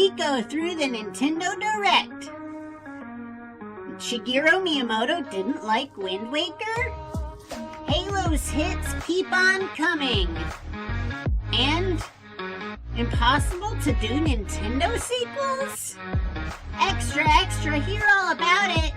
we go through the Nintendo Direct. Shigeru Miyamoto didn't like Wind Waker? Halo's hits keep on coming. And impossible to do Nintendo sequels? Extra, hear all about it.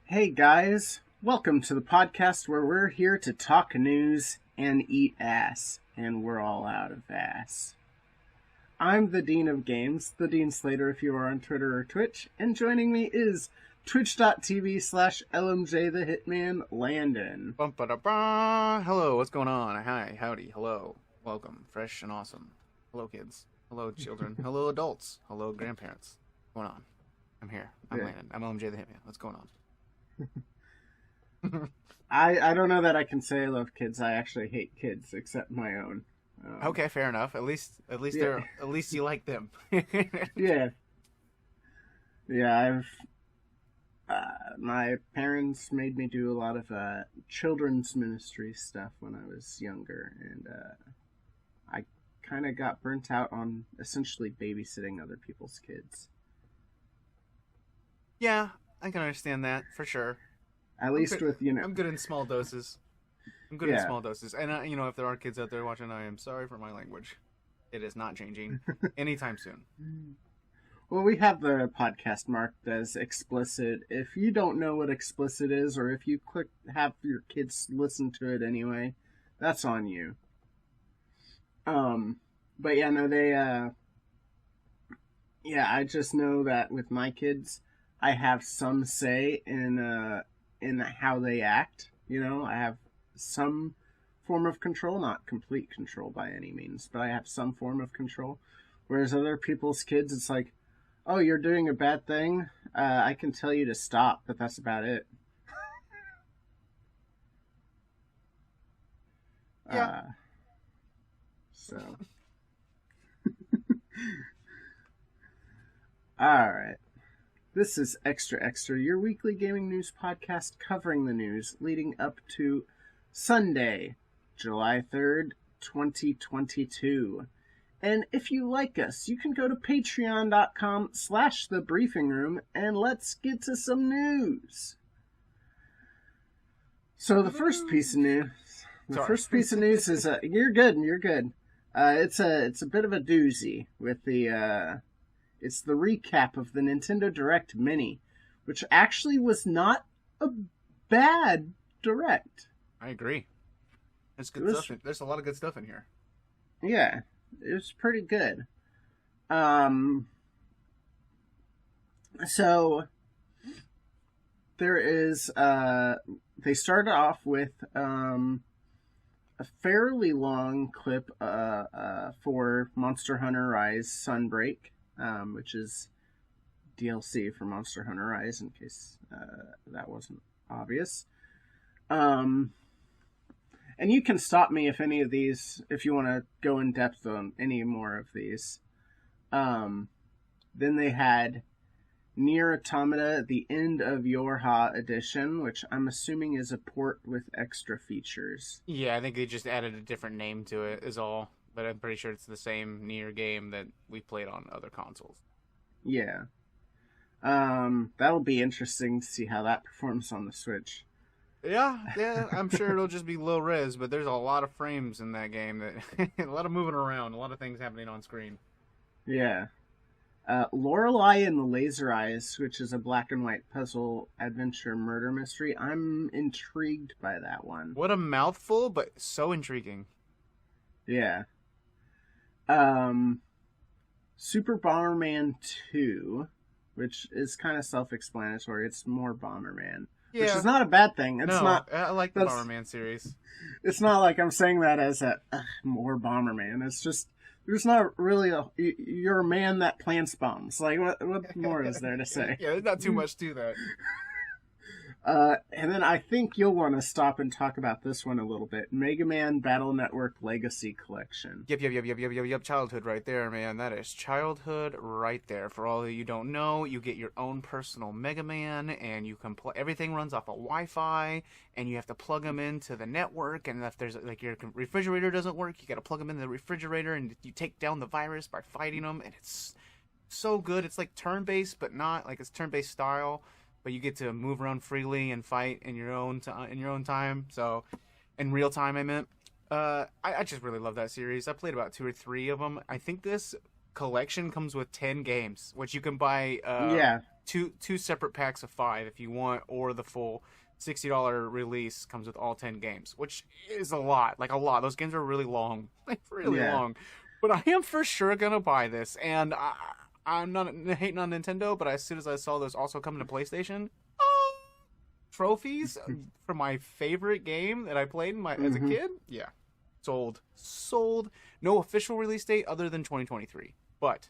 Hey guys, welcome to the podcast where we're here to talk news and eat ass, and we're all out of ass. I'm the Dean of Games, the Dean Slater if you are on Twitter or Twitch, and joining me is twitch.tv/LMJ the Hitman, Landen. Hello, what's going on? Hi, howdy, hello, welcome, fresh and awesome. Hello kids, hello children, hello adults, hello grandparents. What's going on? I'm here, I'm Landen, I'm LMJ the Hitman, what's going on? I don't know that I can say I love kids. I actually hate kids, except my own. Okay, fair enough. At least they're at least you like them. Yeah. I've my parents made me do a lot of children's ministry stuff when I was younger, and I kind of got burnt out on essentially babysitting other people's kids. Yeah, I can understand that for sure. At least with, I'm good in small doses. And if there are kids out there watching, I am sorry for my language. It is not changing anytime soon. Well, we have the podcast marked as explicit. If you don't know what explicit is, or if you have your kids listen to it anyway, that's on you. But yeah, no, I just know that with my kids, I have some say in how they act. I have some form of control, not complete control by any means, but I have some form of control. Whereas other people's kids, it's like, oh, you're doing a bad thing? I can tell you to stop, but that's about it. Yeah. So. Alright. This is Extra, your weekly gaming news podcast covering the news leading up to Sunday, July 3rd, 2022. And if you like us, you can go to patreon.com/thebriefingroom and let's get to some news. So the first piece of news, is, you're good. It's a bit of a doozy with the, it's the recap of the Nintendo Direct Mini, which actually was not a bad Direct. I agree. There's good stuff. There's a lot of good stuff in here. Yeah, it was pretty good. So there is they started off with a fairly long clip for Monster Hunter Rise Sunbreak. Which is DLC for Monster Hunter Rise, in case that wasn't obvious. And you can stop me if you want to go in depth on any more of these. Then they had Nier Automata, the End of Yorha edition, which I'm assuming is a port with extra features. Yeah, I think they just added a different name to it, is all. But I'm pretty sure it's the same Nier game that we played on other consoles. Yeah. That'll be interesting to see how that performs on the Switch. Yeah, I'm sure it'll just be low res, but there's a lot of frames in that game, that a lot of moving around, a lot of things happening on screen. Yeah. Lorelei and the Laser Eyes, which is a black and white puzzle adventure murder mystery. I'm intrigued by that one. What a mouthful, but so intriguing. Yeah. Super Bomberman 2, which is kind of self-explanatory. It's more Bomberman, which is not a bad thing. I like the Bomberman series. It's not like I'm saying that as more Bomberman. It's just there's not really you're a man that plants bombs. Like what more is there to say? Yeah, there's not too much to that. And then I think you'll want to stop and talk about this one a little bit. Mega Man Battle Network Legacy Collection. Yep. Childhood right there, man. That is childhood right there. For all of you don't know, you get your own personal Mega Man, and you can play. Everything runs off of Wi-Fi, and you have to plug them into the network. And if there's like your refrigerator doesn't work, you got to plug them into the refrigerator, and you take down the virus by fighting them. And it's so good. It's like turn-based, but not like it's turn-based style. But you get to move around freely and fight in your own time. So, in real time, I meant. I just really love that series. I played about 2 or 3 of them. I think this collection comes with 10 games, which you can buy. Two separate packs of 5 if you want, or the full $60 release comes with all 10 games, which is a lot. Like a lot. Those games are really long, long. But I am for sure gonna buy this, and I'm not hating on Nintendo, but as soon as I saw those also coming to PlayStation, trophies for my favorite game that I played as a kid, sold. No official release date other than 2023, but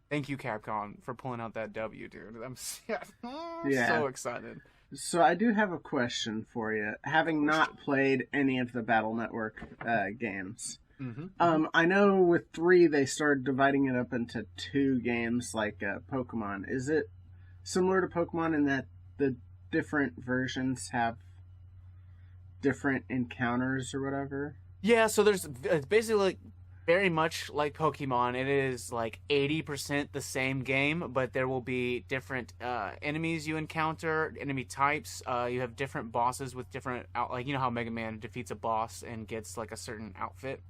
thank you, Capcom, for pulling out that W, dude. I'm so excited. So I do have a question for you. Having not played any of the Battle Network games, I know with 3 they started dividing it up into 2 games like Pokemon. Is it similar to Pokemon in that the different versions have different encounters or whatever? Yeah, so it's basically like very much like Pokemon. It is like 80% the same game, but there will be different enemies you encounter, enemy types. You have different bosses with different like you know how Mega Man defeats a boss and gets like a certain outfit.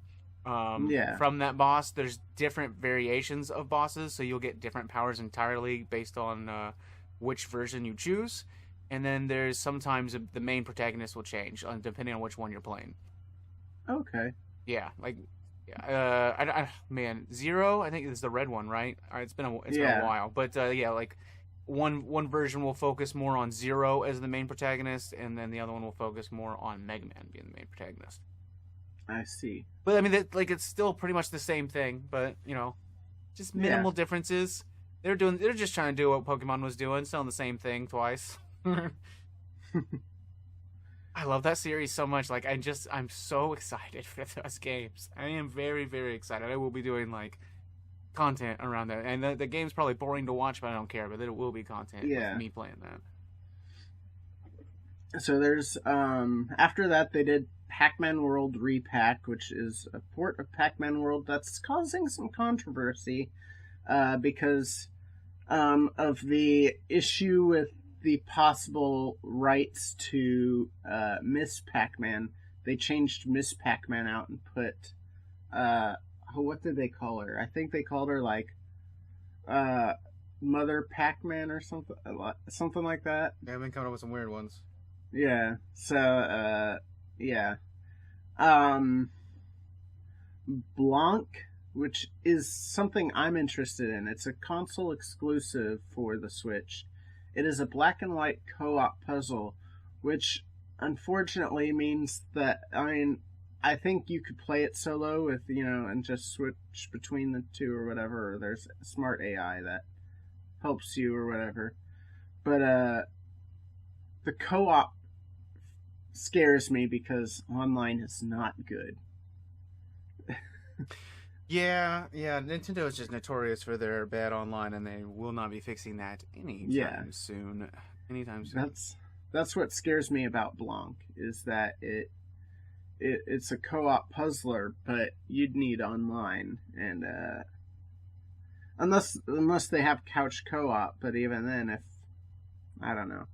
From that boss, there's different variations of bosses, so you'll get different powers entirely based on which version you choose. And then there's sometimes the main protagonist will change depending on which one you're playing. Okay. Yeah, like, man, Zero, I think is the red one, right? It's been a while, but like one version will focus more on Zero as the main protagonist, and then the other one will focus more on Mega Man being the main protagonist. I see. But I mean, it's still pretty much the same thing, but just minimal differences. They're just trying to do what Pokemon was doing, selling the same thing twice. I love that series so much. Like, I'm so excited for those games. I am very, very excited. I will be doing like content around that, and the game's probably boring to watch, but I don't care. But there will be content with me playing that. So there's after that they did Pac-Man World Repack, which is a port of Pac-Man World that's causing some controversy because of the issue with the possible rights to Miss Pac-Man. They changed Miss Pac-Man out and put what did they call her? I think they called her like Mother Pac-Man or something like that. Yeah, I've been coming up with some weird ones. Yeah. So Blanc, which is something I'm interested in. It's a console exclusive for the Switch. It is a black and white co-op puzzle, which unfortunately means that, I think you could play it solo with, and just switch between the two or whatever, or there's smart AI that helps you or whatever. But the co-op scares me because online is not good. Yeah, Nintendo is just notorious for their bad online, and they will not be fixing that anytime soon. That's what scares me about Blanc, is that it's a co-op puzzler, but you'd need online, and unless they have couch co-op, but even then, I don't know.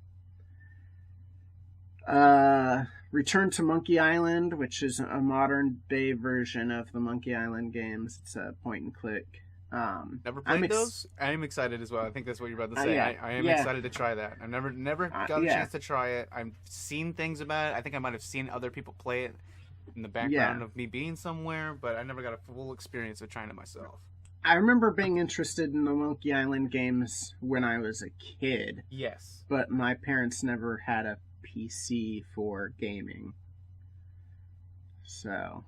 Return to Monkey Island, which is a modern day version of the Monkey Island games. It's a point and click. Never played those? I am excited as well. I think that's what you're about to say. I am excited to try that. I've never got a chance to try it. I've seen things about it. I think I might have seen other people play it in the background of me being somewhere, but I never got a full experience of trying it myself. I remember being interested in the Monkey Island games when I was a kid. Yes. But my parents never had a PC for gaming. So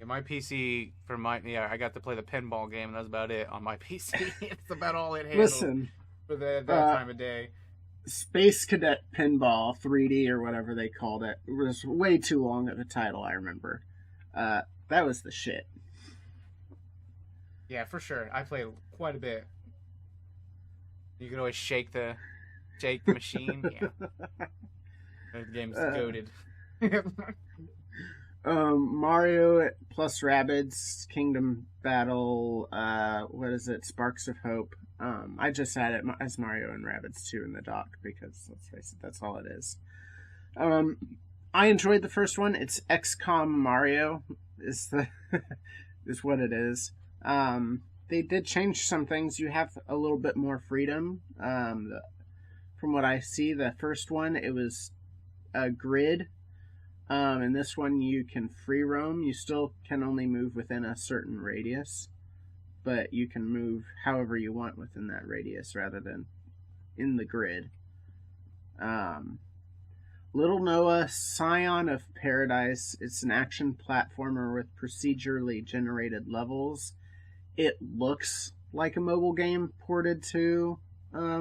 my PC I got to play the pinball game, and that's about it on my PC. It's about all it handles for that time of day. Space Cadet Pinball 3D or whatever they called it. It was way too long of a title, I remember. That was the shit. Yeah, for sure. I played quite a bit. You could always shake the machine. Yeah. The game's goated. Mario plus Rabbids Kingdom Battle. What is it? Sparks of Hope. I just had it as Mario and Rabbids 2 in the dock because let's face it, that's all it is. I enjoyed the first one. It's XCOM Mario is the is what it is. They did change some things. You have a little bit more freedom. From what I see, the first one it was a grid. In this one, you can free roam. You still can only move within a certain radius, but you can move however you want within that radius rather than in the grid. Little Noah, Scion of Paradise. It's an action platformer with procedurally generated levels. It looks like a mobile game ported to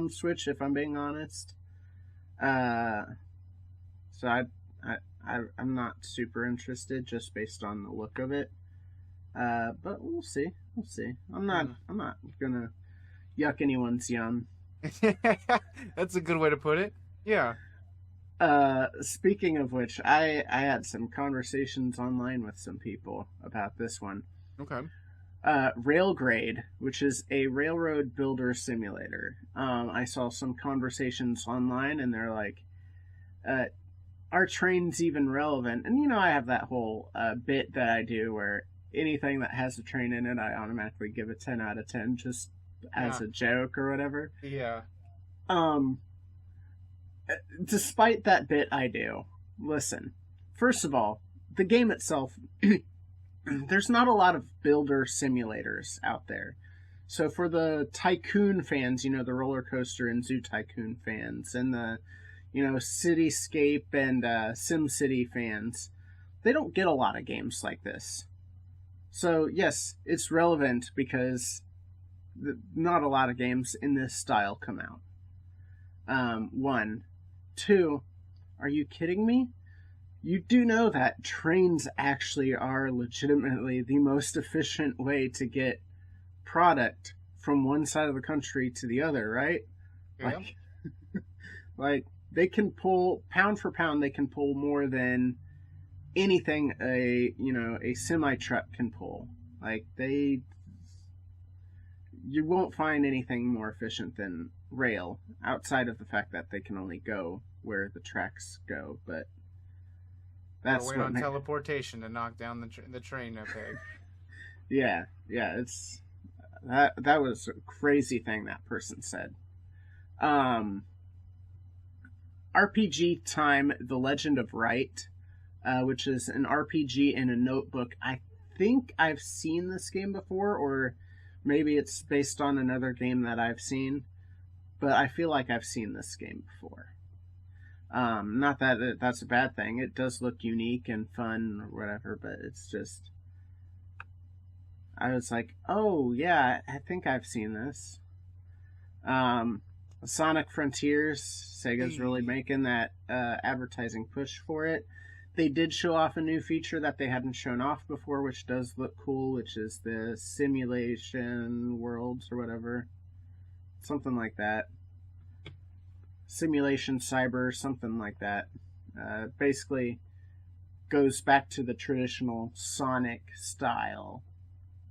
Switch, if I'm being honest. So I'm not super interested just based on the look of it. But we'll see. We'll see. I'm not gonna yuck anyone's yum. That's a good way to put it. Yeah. Speaking of which, I had some conversations online with some people about this one. Okay. Railgrade, which is a railroad builder simulator. I saw some conversations online, and they're like, "Are trains even relevant?" And you know, I have that whole bit that I do where anything that has a train in it, I automatically give a 10 out of 10 just as a joke or whatever. Yeah. Despite that bit I do, listen, first of all, the game itself, there's not a lot of builder simulators out there. So for the Tycoon fans, you know, the roller coaster and Zoo Tycoon fans, and the, you know, Cityscape and SimCity fans, they don't get a lot of games like this. So yes, it's relevant because not a lot of games in this style come out. One. Two, are you kidding me? You do know that trains actually are legitimately the most efficient way to get product from one side of the country to the other, right? Yeah. Like they can pull, pound for pound, they can pull more than anything a semi-truck can pull. Like you won't find anything more efficient than rail, outside of the fact that they can only go where the tracks go, but that's wait on teleportation to knock down the train a peg. Yeah, it's that was a crazy thing that person said. RPG Time: The Legend of Wright, which is an RPG in a notebook. I think I've seen this game before, or maybe it's based on another game that I've seen, but I feel like I've seen this game before. Not that that's a bad thing. It does look unique and fun or whatever, but it's just... I was like, oh, yeah, I think I've seen this. Sonic Frontiers, Sega's really making that advertising push for it. They did show off a new feature that they hadn't shown off before, which does look cool, which is the simulation worlds or whatever. Something like that. Simulation Cyber, something like that. Basically goes back to the traditional Sonic style.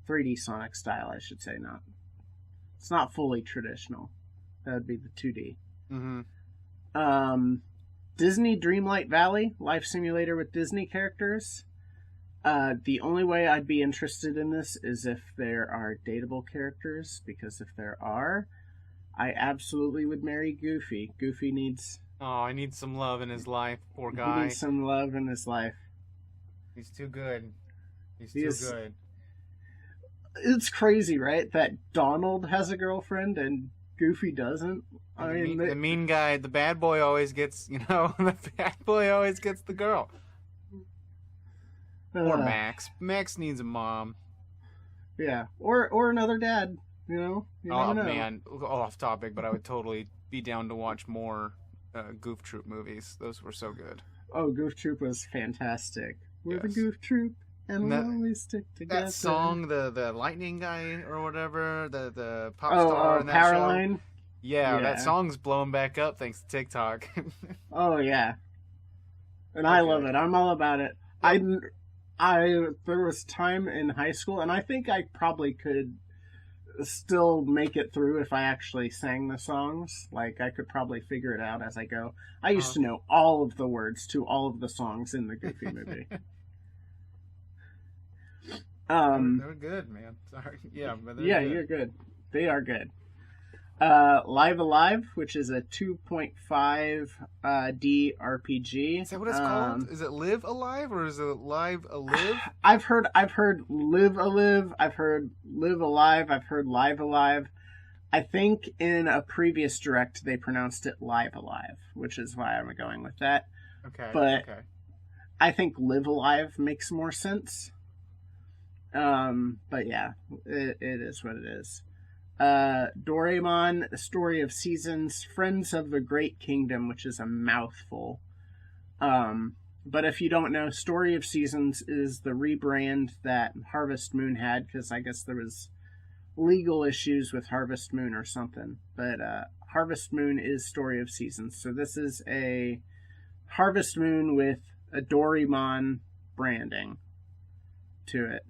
3D Sonic style, I should say. It's not fully traditional. That would be the 2D. Mm-hmm. Disney Dreamlight Valley, life simulator with Disney characters. The only way I'd be interested in this is if there are dateable characters, because if there are, I absolutely would marry Goofy. Goofy needs... Oh, I need some love in his life, poor He guy. needs some love in his life. He's too good. He's too good. It's crazy, right? That Donald has a girlfriend and Goofy doesn't. The mean guy, the bad boy always gets, the bad boy always gets the girl. Or Max. Max needs a mom. Yeah, or another dad. You never know. Man, off topic, but I would totally be down to watch more Goof Troop movies. Those were so good. Oh, Goof Troop was fantastic. We're the Yes. Goof Troop, and And we'll that- always stick together. That song, the lightning guy or whatever, the pop Oh, star in that show. Powerline? Yeah, Yeah. that song's blown back up thanks to TikTok. Oh, yeah. And I love it. I'm all about it. There was time in high school, and I think I probably could still make it through if I actually sang the songs. Like, I could probably figure it out as I go. I used to know all of the words to all of the songs in the Goofy movie. They're good, man. Sorry. Yeah, but they're Yeah, good. you're good. They are good. Live Alive, which is a 2.5 D RPG. Is that what it's called? Is it Live Alive or is it Live Alive? I've heard Live Alive, I've heard Live Alive, I've heard Live Alive. I think in a previous direct they pronounced it Live Alive, which is why I'm going with that. Okay. But okay. I think Live Alive makes more sense. But yeah, it is what it is. Doraemon, The Story of Seasons, Friends of the Great Kingdom, which is a mouthful. But if you don't know, Story of Seasons is the rebrand that Harvest Moon had, because I guess there was legal issues with Harvest Moon or something. But Harvest Moon is Story of Seasons. So this is a Harvest Moon with a Doraemon branding to it.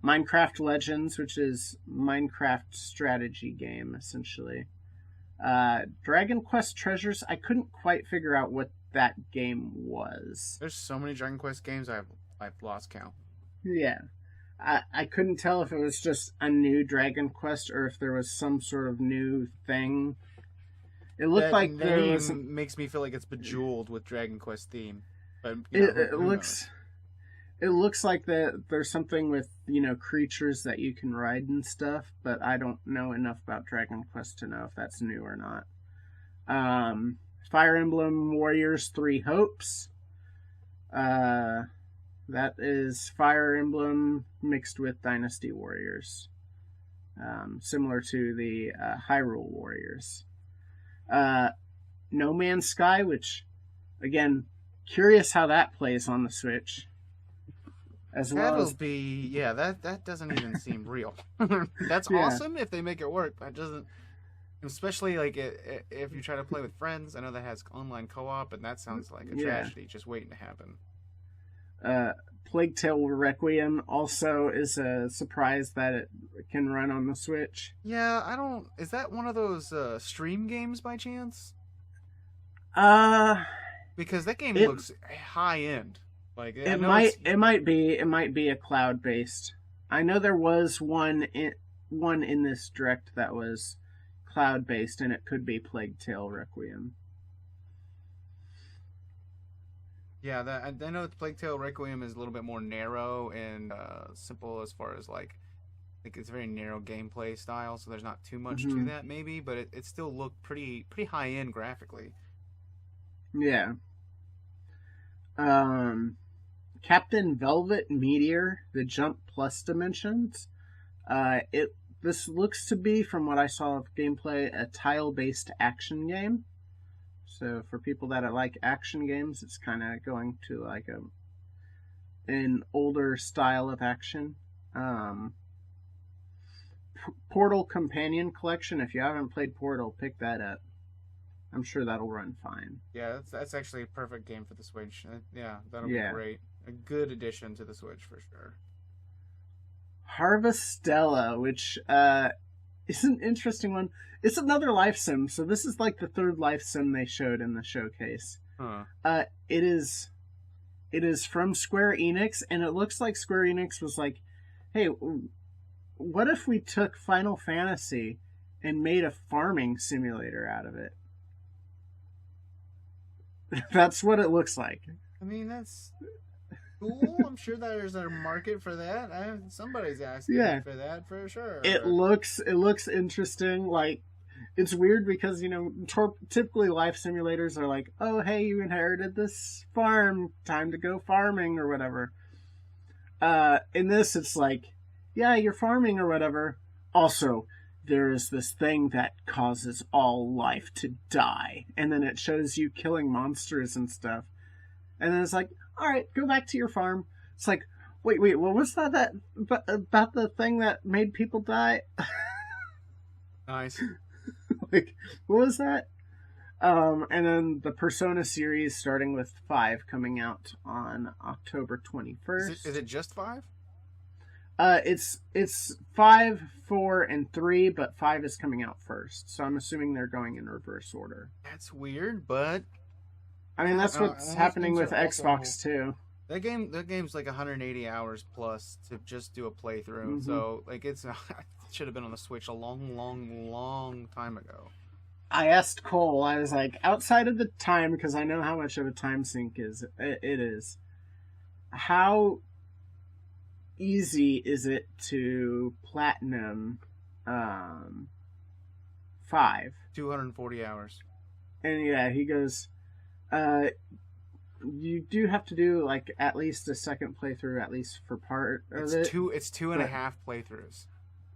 Minecraft Legends, which is Minecraft strategy game, essentially. Dragon Quest Treasures, I couldn't quite figure out what that game was. There's so many Dragon Quest games I've lost count. Yeah. I couldn't tell if it was just a new Dragon Quest or if there was some sort of new thing. It looked That like there name was... makes me feel like it's bejeweled with Dragon Quest theme. But It looks... It looks like there's something with, creatures that you can ride and stuff, but I don't know enough about Dragon Quest to know if that's new or not. Fire Emblem Warriors 3 Hopes. That is Fire Emblem mixed with Dynasty Warriors. Similar to the Hyrule Warriors. No Man's Sky, which, again, curious how that plays on the Switch. As well That'll as be that doesn't even seem real. That's Yeah. awesome if they make it work. That doesn't, especially like if you try to play with friends. I know that has online co-op, and that sounds like a tragedy just waiting to happen. Plague Tale Requiem also is a surprise that it can run on the Switch. Yeah, I don't. Is that one of those stream games by chance? Because that game looks high end. Like it might be a cloud based. I know there was one in this direct that was cloud based, and it could be Plague Tale Requiem. Yeah, I know Plague Tale Requiem is a little bit more narrow and simple as far as like it's a very narrow gameplay style, so there's not too much to that maybe, but it still looked pretty high end graphically. Yeah. Captain Velvet Meteor, the Jump Plus Dimensions. This looks to be, from what I saw of gameplay, a tile-based action game. So for people that like action games, it's kind of going to like an older style of action. Portal Companion Collection. If you haven't played Portal, pick that up. I'm sure that'll run fine. Yeah, that's actually a perfect game for the Switch. Yeah, that'll be great. A good addition to the Switch for sure. Harvestella, which is an interesting one. It's another life sim, so this is like the third life sim they showed in the showcase. Huh. It is from Square Enix, and it looks like Square Enix was like, hey, what if we took Final Fantasy and made a farming simulator out of it? That's what it looks like. I mean, that's cool. I'm sure there's a market for that. Somebody's asking for that for sure. It looks interesting. Like, it's weird because, typically life simulators are like, oh, hey, you inherited this farm, time to go farming or whatever. In this, it's like, yeah, you're farming or whatever. Also, there is this thing that causes all life to die. And then it shows you killing monsters and stuff. And then it's like, all right, go back to your farm. It's like, wait, what was that about the thing that made people die? Nice. Like, what was that? And then the Persona series, starting with 5, coming out on October 21st. Is it just 5? It's 5, 4, and 3, but 5 is coming out first. So I'm assuming they're going in reverse order. That's weird, but I mean, that's what's happening with Xbox too. That game's like 180 hours plus to just do a playthrough. So like it should have been on the Switch a long time ago. I asked Cole, I was like, outside of the time, because I know how much of a time sink it is. How easy is it to platinum 5? 240 hours. And yeah, he goes, you do have to do like at least a second playthrough, at least for part of it. It's two and a half playthroughs.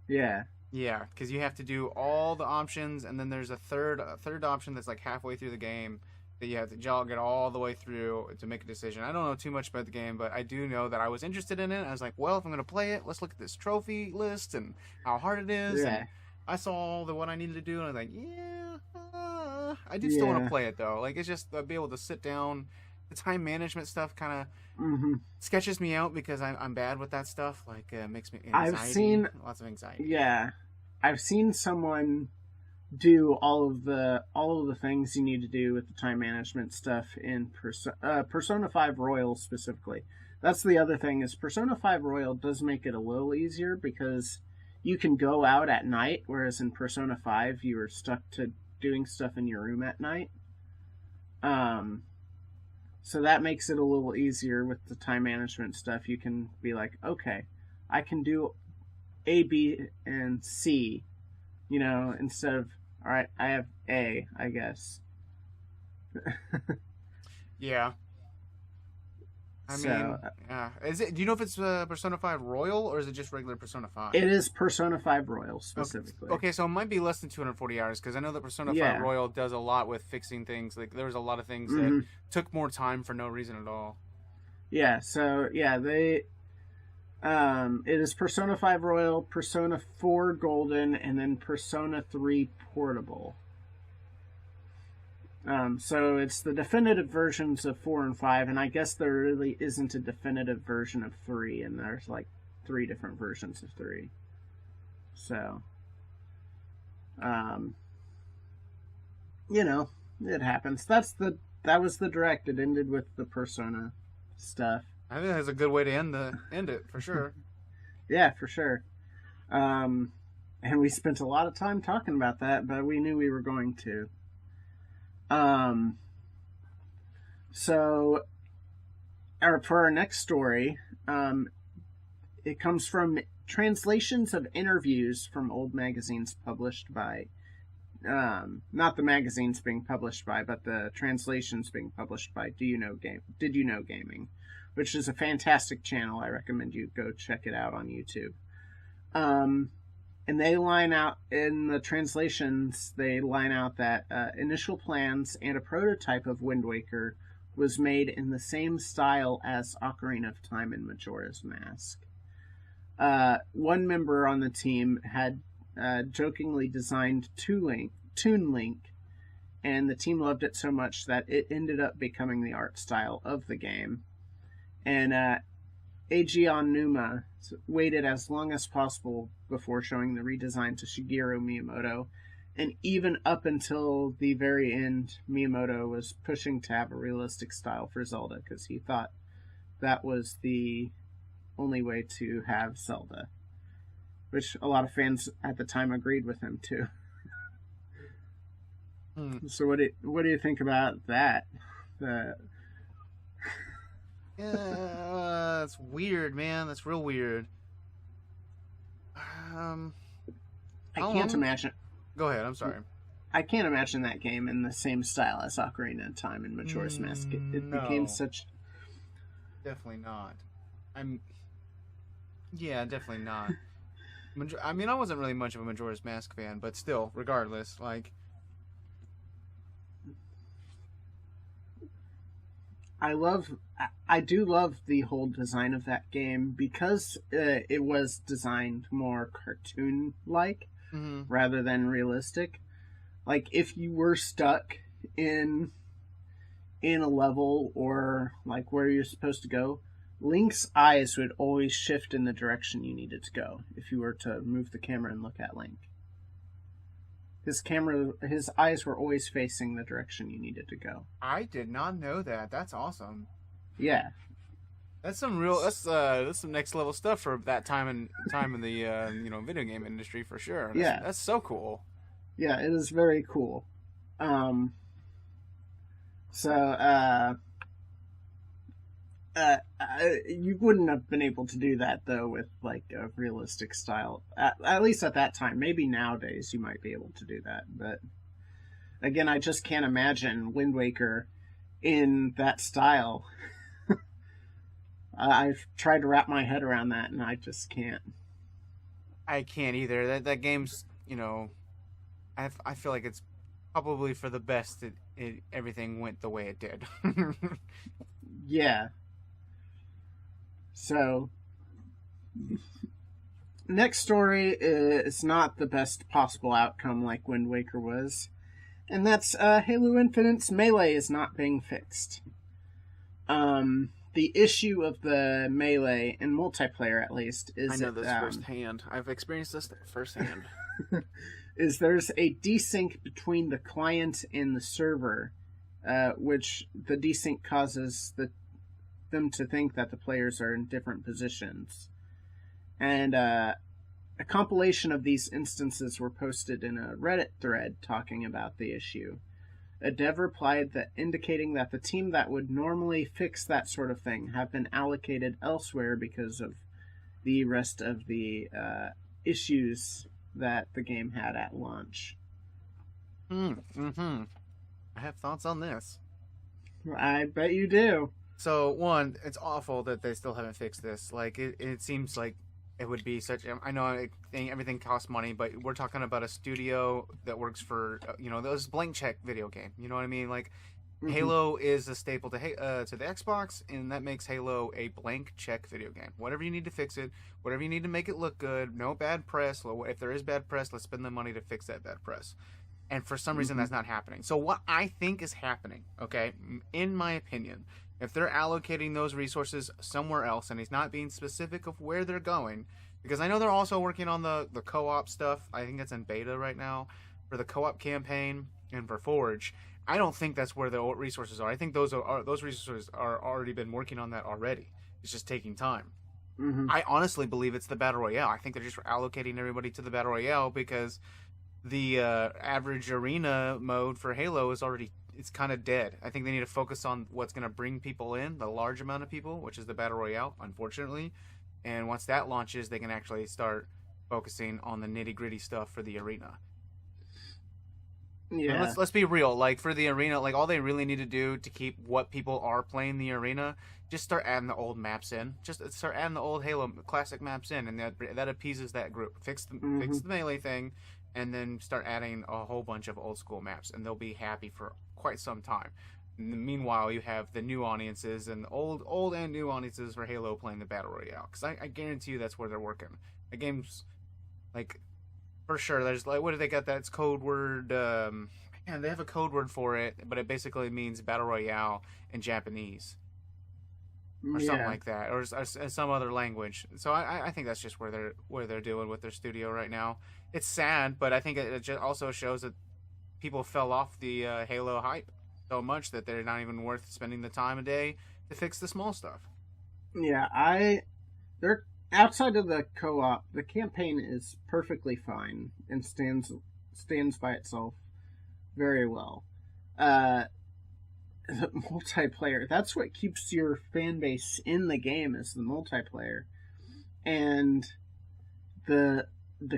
Yeah. Yeah, because you have to do all the options, and then there's a third option that's like halfway through the game that you have to jog it all the way through to make a decision. I don't know too much about the game, but I do know that I was interested in it. I was like, well, if I'm going to play it, let's look at this trophy list and how hard it is. Yeah. And I saw all what I needed to do, and I was like, yeah, I do still want to play it, though. Like, it's just be able to sit down. The time management stuff kind of sketches me out because I'm bad with that stuff. Like, makes me anxiety. I've seen lots of anxiety. Yeah, I've seen someone do all of the things you need to do with the time management stuff in Persona 5 Royal specifically. That's the other thing is Persona 5 Royal does make it a little easier because you can go out at night, whereas in Persona 5 you are stuck to doing stuff in your room at night. So that makes it a little easier with the time management stuff. You can be like, okay, I can do A, B, and C, instead of, all right, I have A, I guess. Yeah. I mean, do you know if it's Persona 5 Royal or is it just regular Persona 5? It is Persona 5 Royal specifically. Okay, so it might be less than 240 hours because I know that Persona 5 Royal does a lot with fixing things. Like there was a lot of things that took more time for no reason at all. Yeah, so they it is Persona 5 Royal, Persona 4 Golden, and then Persona 3 Portable. So it's the definitive versions of 4 and 5, and I guess there really isn't a definitive version of 3, and there's like 3 different versions of 3. So, it happens. That was the direct. It ended with the Persona stuff. I think that's a good way to end it, for sure. Yeah, for sure. And we spent a lot of time talking about that, but we knew we were going to. So, for our next story, it comes from translations of interviews from old magazines published by, not the magazines being published by, but the translations being published by Did You Know Gaming, which is a fantastic channel. I recommend you go check it out on YouTube. And they line out, in the translations, that initial plans and a prototype of Wind Waker was made in the same style as Ocarina of Time and Majora's Mask. One member on the team had jokingly designed Toon Link, and the team loved it so much that it ended up becoming the art style of the game. And Eiji Onuma waited as long as possible before showing the redesign to Shigeru Miyamoto, and even up until the very end, Miyamoto was pushing to have a realistic style for Zelda because he thought that was the only way to have Zelda, which a lot of fans at the time agreed with him too. So what do you think about that? Yeah, that's weird, man. That's real weird. I can't imagine. Go ahead. I'm sorry. I can't imagine that game in the same style as Ocarina of Time and Majora's Mask. It became such. Definitely not. Yeah, definitely not. I mean, I wasn't really much of a Majora's Mask fan, but still, regardless, like, I do love the whole design of that game because it was designed more cartoon-like rather than realistic. Like, if you were stuck in a level or like where you're supposed to go, Link's eyes would always shift in the direction you needed to go if you were to move the camera and look at Link. His eyes were always facing the direction you needed to go. I did not know that. That's awesome. Yeah. That's some next level stuff for that time in the video game industry for sure. That's so cool. Yeah, it is very cool. You wouldn't have been able to do that though with like a realistic style. At least at that time. Maybe nowadays you might be able to do that, but again, I just can't imagine Wind Waker in that style. I've tried to wrap my head around that, and I just can't. I can't either. That game's, I feel like it's probably for the best that everything went the way it did. Yeah. So, next story is not the best possible outcome like Wind Waker was, and that's Halo Infinite's melee is not being fixed. The issue of the melee, in multiplayer at least, is... I know this firsthand. I've experienced this firsthand. is there's a desync between the client and the server, which the desync causes them to think that the players are in different positions. And a compilation of these instances were posted in a Reddit thread talking about the issue. A dev replied that indicating that the team that would normally fix that sort of thing have been allocated elsewhere because of the rest of the issues that the game had at launch. I have thoughts on this. I bet you do. So, one, it's awful that they still haven't fixed this. Like, it seems like it would be such... I know everything costs money, but we're talking about a studio that works for, those blank check video game. You know what I mean? Like, Halo is a staple to the Xbox, and that makes Halo a blank check video game. Whatever you need to fix it, whatever you need to make it look good, no bad press. If there is bad press, let's spend the money to fix that bad press. And for some reason, that's not happening. So what I think is happening, okay, in my opinion... If they're allocating those resources somewhere else, and he's not being specific of where they're going, because I know they're also working on the co-op stuff. I think it's in beta right now for the co-op campaign and for Forge. I don't think that's where the resources are. I think those resources are already been working on that already. It's just taking time. I honestly believe it's the Battle Royale. I think they're just allocating everybody to the Battle Royale because the average arena mode for Halo is already... It's kind of dead. I think they need to focus on what's going to bring people in, the large amount of people, which is the Battle Royale, unfortunately. And once that launches, they can actually start focusing on the nitty-gritty stuff for the arena. Yeah. And let's be real. Like, for the arena, like, all they really need to do to keep what people are playing the arena, just start adding the old maps in. Just start adding the old Halo classic maps in, and that appeases that group. Fix the melee thing, and then start adding a whole bunch of old school maps, and they'll be happy for quite some time. Meanwhile, you have the new audiences and old and new audiences for Halo playing the Battle Royale. Because I guarantee you that's where they're working. The game's, like, for sure, there's, like, what do they got? That's code word, man, they have a code word for it, but it basically means Battle Royale in Japanese. Or something like that, or some other language. So I think that's just where they're doing with their studio right now. It's sad, but I think it just also shows that people fell off the Halo hype so much that they're not even worth spending the time of day to fix the small stuff. Yeah, they're outside of the co-op. The campaign is perfectly fine and stands by itself very well. The multiplayer, that's what keeps your fan base in the game, is the multiplayer. And the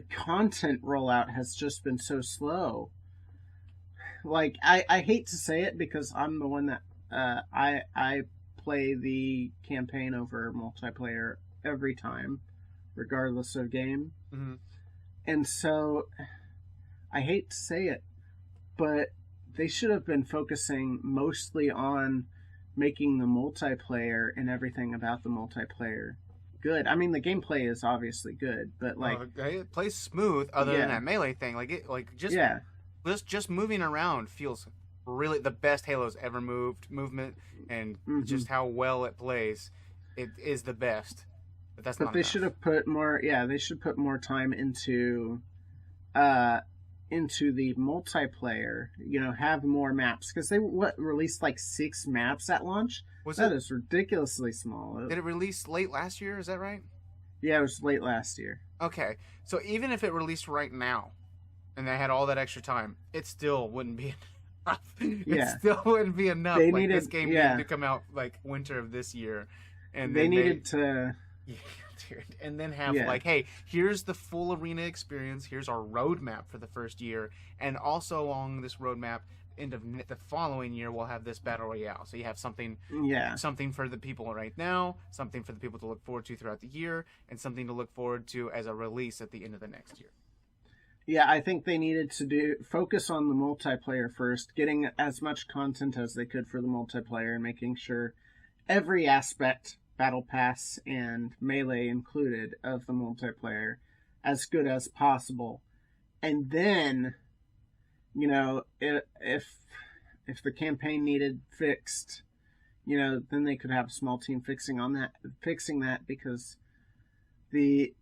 content rollout has just been so slow. Like, I hate to say it because I'm the one that I play the campaign over multiplayer every time, regardless of game. Mm-hmm. And so, I hate to say it, but they should have been focusing mostly on making the multiplayer and everything about the multiplayer good. I mean, the gameplay is obviously good, but like it plays smooth. Other than that melee thing, just moving around feels really the best Halo's ever movement, and just how well it plays, it is the best. But that's not. They should have put more. Yeah, they should put more time into the multiplayer. Have more maps, because they released like 6 maps at launch. That is ridiculously small. Did it release late last year? Is that right? Yeah, it was late last year. Okay, so even if it released right now, and they had all that extra time, it still wouldn't be enough. It still wouldn't be enough. This game needed to come out like winter of this year, and they needed to. Yeah, dude. And then have hey, here's the full arena experience. Here's our roadmap for the first year, and also along this roadmap, end of the following year, we'll have this battle royale. So you have something for the people right now, something for the people to look forward to throughout the year, and something to look forward to as a release at the end of the next year. Yeah, I think they needed to focus on the multiplayer first, getting as much content as they could for the multiplayer, and making sure every aspect, Battle Pass and Melee included, of the multiplayer as good as possible. And then, if the campaign needed fixed, then they could have a small team fixing that, because the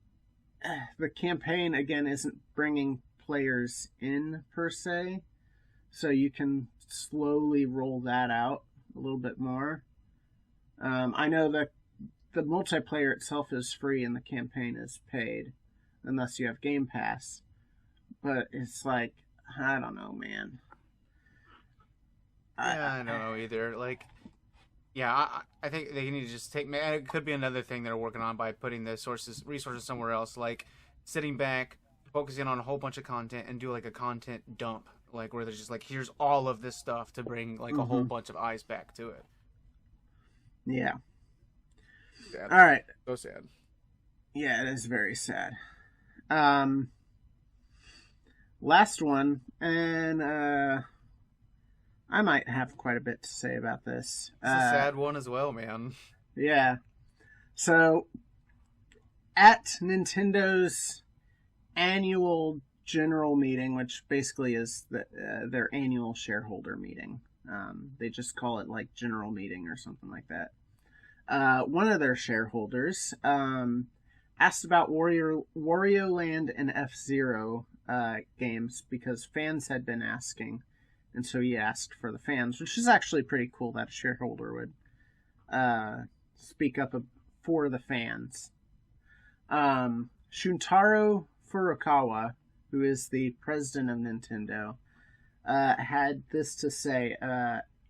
campaign, again, isn't bringing players in per se, so you can slowly roll that out a little bit more. I know that the multiplayer itself is free and the campaign is paid, unless you have Game Pass. But it's like, I don't know, man. I don't know either. I think they need to just take. It could be another thing they're working on by putting the resources somewhere else, like sitting back, focusing on a whole bunch of content, and do like a content dump, like where there's just like, here's all of this stuff to bring like a whole bunch of eyes back to it. Yeah. Sad. All right. So sad. Yeah, it is very sad. Last one, and I might have quite a bit to say about this. It's a sad one as well, man. Yeah. So, at Nintendo's annual general meeting, which basically is their annual shareholder meeting, they just call it like general meeting or something like that. One of their shareholders asked about Wario Land and F-Zero games, because fans had been asking, and so he asked for the fans, which is actually pretty cool that a shareholder would speak up for the fans. Shuntaro Furukawa, who is the president of Nintendo, had this to say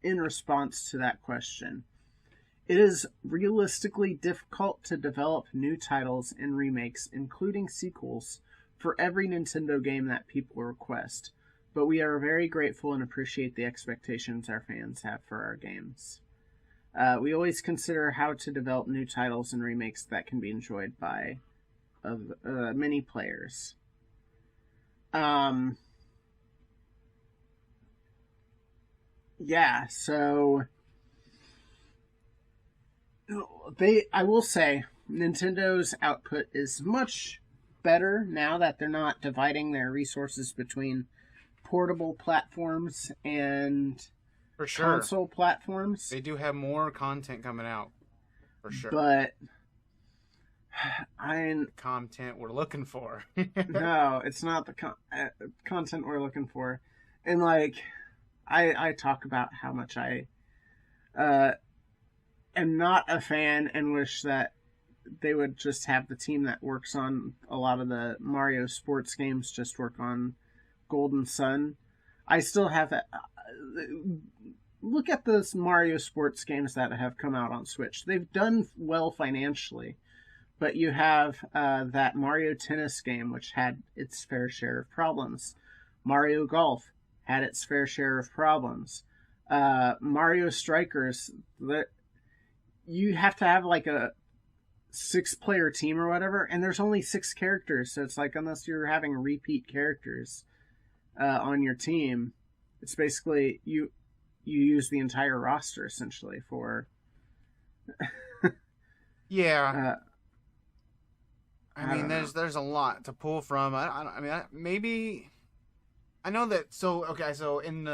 in response to that question. It is realistically difficult to develop new titles and remakes, including sequels, for every Nintendo game that people request, but we are very grateful and appreciate the expectations our fans have for our games. We always consider how to develop new titles and remakes that can be enjoyed by many players. So I will say Nintendo's output is much better now that they're not dividing their resources between portable platforms and console platforms. They do have more content coming out, for sure. But content we're looking for. No, it's not the content we're looking for. And I talk about how much I am not a fan and wish that they would just have the team that works on a lot of the Mario sports games just work on Golden Sun. I still have that. Look at those Mario sports games that have come out on Switch. They've done well financially, but you have that Mario Tennis game, which had its fair share of problems. Mario Golf had its fair share of problems. Mario Strikers, you have to have 6-player team or whatever, and there's only 6 characters, so it's like unless you're having repeat characters on your team, it's basically you use the entire roster essentially for. Yeah. I mean, there's a lot to pull from. I mean, maybe I know that. So okay, so in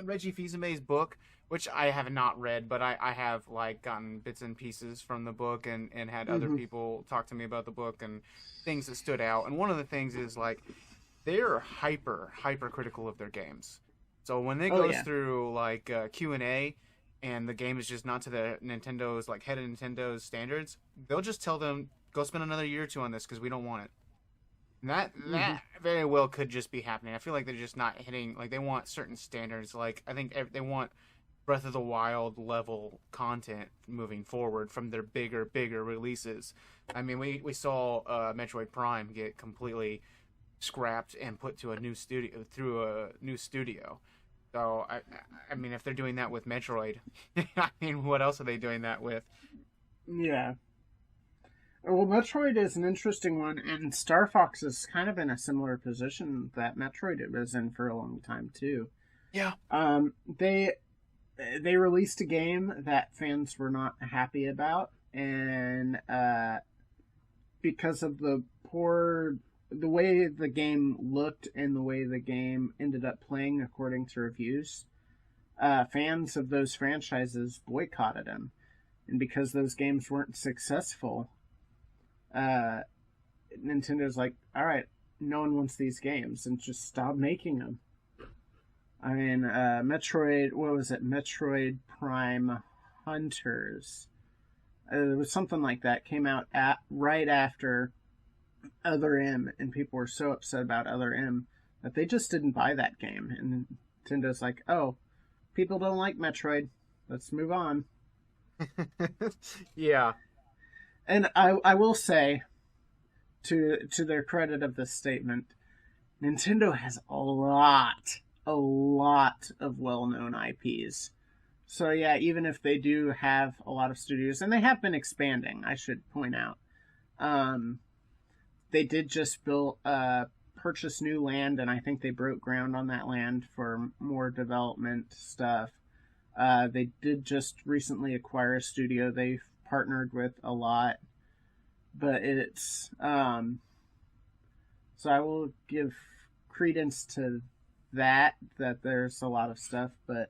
Reggie Fils-Aimé's book, which I have not read, but I have like gotten bits and pieces from the book and had other people talk to me about the book and things that stood out. And one of the things is like they're hyper critical of their games. So when it goes through like Q&A and the game is just not to the Nintendo's like head of Nintendo's standards, they'll just tell them go spend another year or two on this because we don't want it. And that very well could just be happening. I feel like they're just not hitting, like they want certain standards. Like I think they want Breath of the Wild level content moving forward from their bigger releases. I mean, we saw Metroid Prime get completely scrapped and put to a new studio through a new studio. So I mean, if they're doing that with Metroid, I mean, what else are they doing that with? Yeah. Well, Metroid is an interesting one, and Star Fox is kind of in a similar position that Metroid was in for a long time too. Yeah. They released a game that fans were not happy about, and because of the way the game looked and the way the game ended up playing according to reviews, fans of those franchises boycotted them. And because those games weren't successful, Nintendo's like, all right, no one wants these games, and just stop making them. I mean, Metroid, what was it? Metroid Prime Hunters. It was something like that. Came out right after Other M, and people were so upset about Other M that they just didn't buy that game. And Nintendo's like, oh, people don't like Metroid. Let's move on. Yeah. And I will say, to their credit of this statement, Nintendo has a lot of well-known IPs. So yeah, even if they do have a lot of studios, and they have been expanding, I should point out, they did just purchase new land, and I think they broke ground on that land for more development stuff. They did just recently acquire a studio they've partnered with a lot, but it's so I will give credence to that there's a lot of stuff. But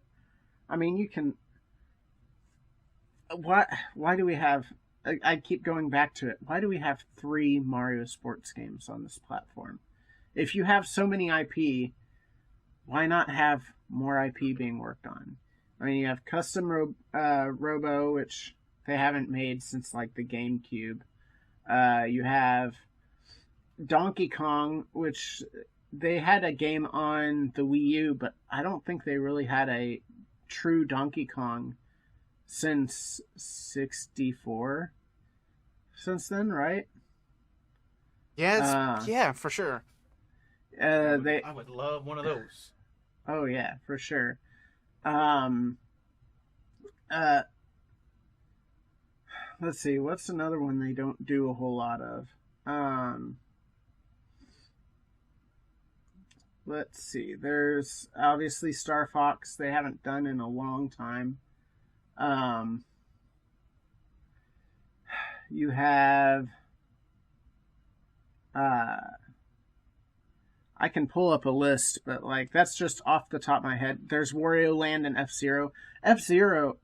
I mean, you can, why do we have, I keep going back to it, why do we have 3 Mario sports games on this platform? If you have so many IP, why not have more IP being worked on? I mean, you have Custom Robo, which they haven't made since like the GameCube. You have Donkey Kong, which they had a game on the Wii U, but I don't think they really had a true Donkey Kong since 64. Since then, right? Yeah, yeah, for sure. I would love one of those. Oh yeah, for sure. Let's see, what's another one they don't do a whole lot of? Let's see, there's obviously Star Fox, they haven't done in a long time. You have I can pull up a list, but like that's just off the top of my head. There's Wario Land and F-Zero. F-Zero,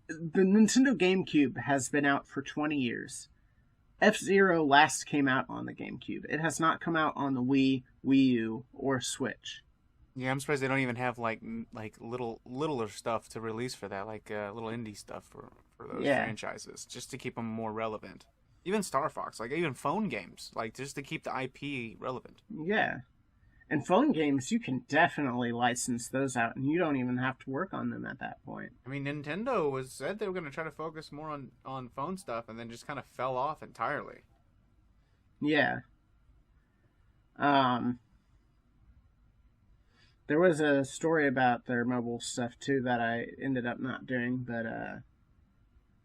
the Nintendo GameCube has been out for 20 years. F-Zero last came out on the GameCube. It has not come out on the Wii, Wii U, or Switch. Yeah, I'm surprised they don't even have like littler stuff to release for that, like little indie stuff for those franchises, just to keep them more relevant. Even Star Fox, like even phone games, like just to keep the IP relevant. Yeah. And phone games, you can definitely license those out, and you don't even have to work on them at that point. I mean, Nintendo said they were going to try to focus more on phone stuff, and then just kind of fell off entirely. Yeah. There was a story about their mobile stuff, too, that I ended up not doing, but,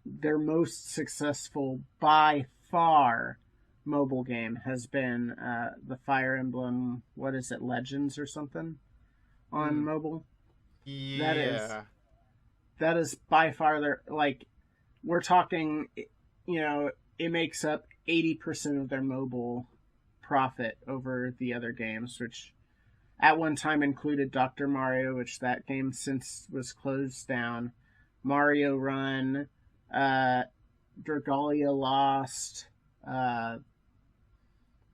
their most successful by far mobile game has been the Fire Emblem, what is it, Legends or something on mobile. Yeah. That is by far their, like, we're talking, it makes up 80% of their mobile profit over the other games, which at one time included Dr. Mario, which that game since was closed down, Mario Run, Dragalia Lost,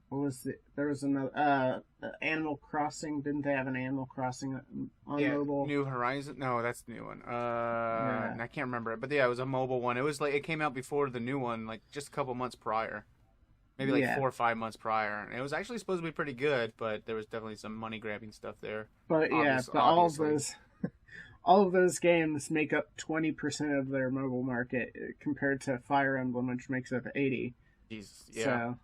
what was it? There was another Animal Crossing. Didn't they have an Animal Crossing on mobile? New Horizon. No, that's the new one. Yeah. I can't remember it, but yeah, it was a mobile one. It was like it came out before the new one, like just a couple months prior, maybe like 4 or 5 months prior. And it was actually supposed to be pretty good, but there was definitely some money grabbing stuff there. But all of those games make up 20% of their mobile market compared to Fire Emblem, which makes up 80. Jesus, yeah. So,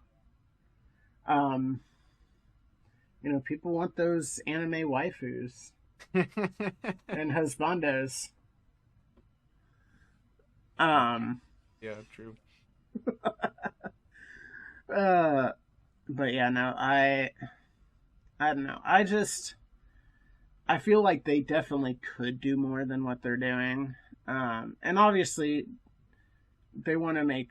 people want those anime waifus and husbandos. Yeah, true. But yeah, no, I don't know. I feel like they definitely could do more than what they're doing. And obviously they want to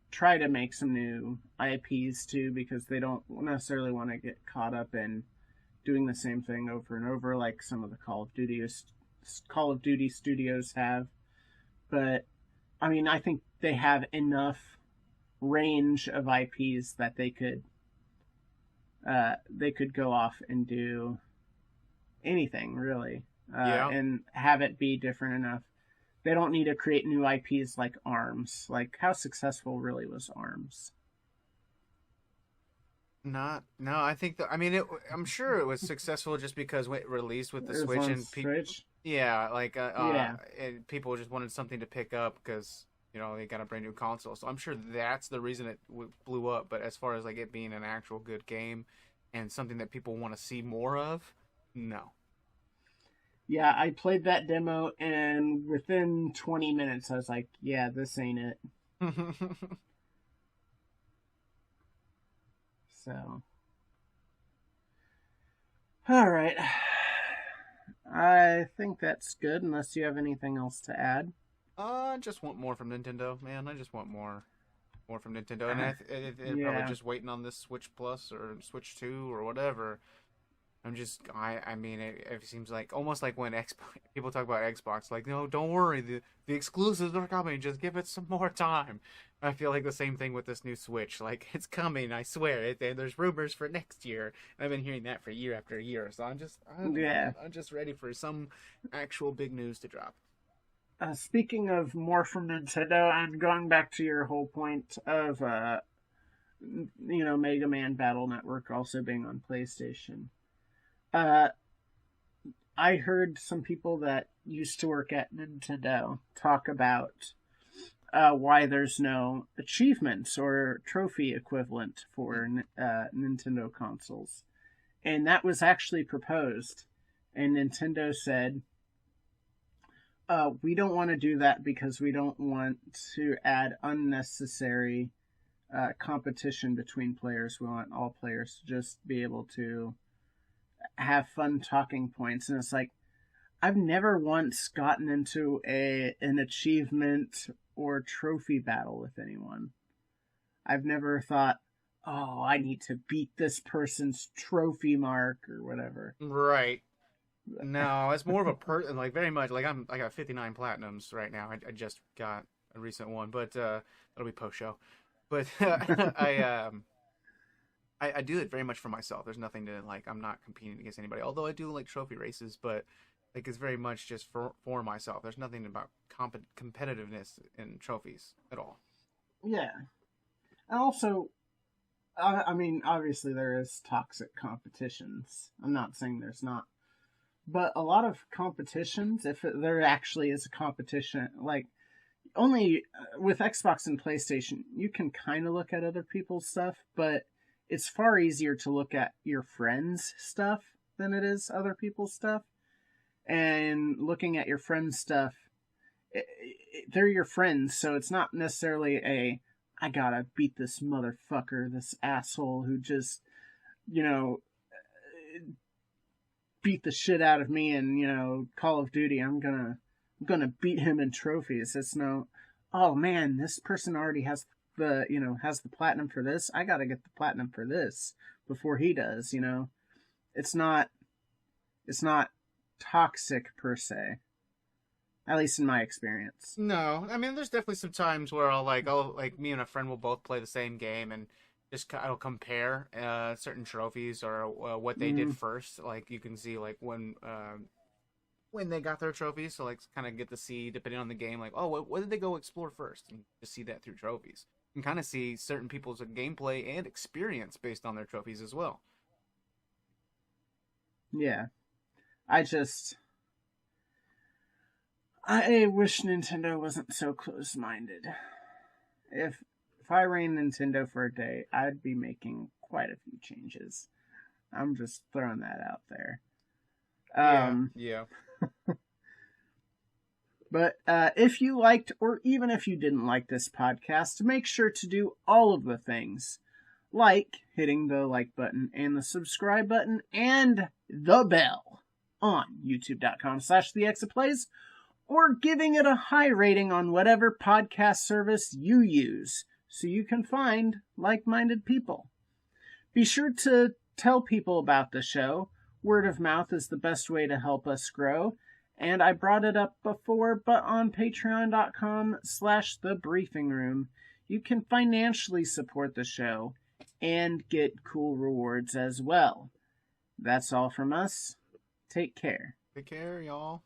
try to make some new IPs too, because they don't necessarily want to get caught up in doing the same thing over and over like some of the Call of Duty studios have. But I mean, I think they have enough range of IPs that they could go off and do anything really, and have it be different enough. They don't need to create new IPs like ARMS. Like, how successful really was ARMS? No, I think I'm sure it was successful just because it released with the Switch and people. Yeah, like and people just wanted something to pick up because they got a brand new console. So I'm sure that's the reason it blew up. But as far as like it being an actual good game and something that people want to see more of, no. Yeah, I played that demo, and within 20 minutes, I was like, yeah, this ain't it. So. Alright. I think that's good, unless you have anything else to add. I just want more from Nintendo, man. I just want more from Nintendo. And probably just waiting on this Switch Plus or Switch 2 or whatever. I mean, it seems like almost like when people talk about Xbox, like, no, don't worry, the exclusives are coming, just give it some more time. I feel like the same thing with this new Switch, like, it's coming, I swear, there's rumors for next year. I've been hearing that for year after year, so I'm just ready for some actual big news to drop. Speaking of more from Nintendo, and going back to your whole point of, Mega Man Battle Network also being on PlayStation. I heard some people that used to work at Nintendo talk about why there's no achievements or trophy equivalent for Nintendo consoles. And that was actually proposed. And Nintendo said, we don't want to do that because we don't want to add unnecessary competition between players. We want all players to just be able to have fun talking points. And it's like, I've never once gotten into an achievement or trophy battle with anyone. I've never thought, oh, I need to beat this person's trophy mark or whatever. Right. No, it's more of a like very much like I got 59 platinums right now. I just got a recent one, but that'll be post show. But I do it very much for myself. There's nothing to like. I'm not competing against anybody. Although I do like trophy races, but like it's very much just for myself. There's nothing about competitiveness in trophies at all. Yeah, and also, I mean, obviously there is toxic competitions. I'm not saying there's not, but a lot of competitions, if there actually is a competition, like only with Xbox and PlayStation, you can kind of look at other people's stuff, but it's far easier to look at your friends' stuff than it is other people's stuff. And looking at your friends' stuff, they're your friends, so it's not necessarily I gotta beat this motherfucker, this asshole who just, beat the shit out of me in, Call of Duty. I'm gonna beat him in trophies. It's no, oh man, this person already has the platinum for this. I gotta get the platinum for this before he does, It's not toxic per se. At least in my experience. No, I mean, there's definitely some times where I'll me and a friend will both play the same game and I'll compare certain trophies or what they did first. Like you can see like when they got their trophies, so like kind of get to see depending on the game, like what did they go explore first, and just see that through trophies. You can kind of see certain people's gameplay and experience based on their trophies as well. Yeah, I wish Nintendo wasn't so close-minded. If I ran Nintendo for a day, I'd be making quite a few changes. I'm just throwing that out there. Yeah. But if you liked, or even if you didn't like this podcast, make sure to do all of the things. Like hitting the like button and the subscribe button and the bell on youtube.com/XofPlays, or giving it a high rating on whatever podcast service you use so you can find like-minded people. Be sure to tell people about the show. Word of mouth is the best way to help us grow. And I brought it up before, but on patreon.com/thebriefingroom, you can financially support the show and get cool rewards as well. That's all from us. Take care. Take care, y'all.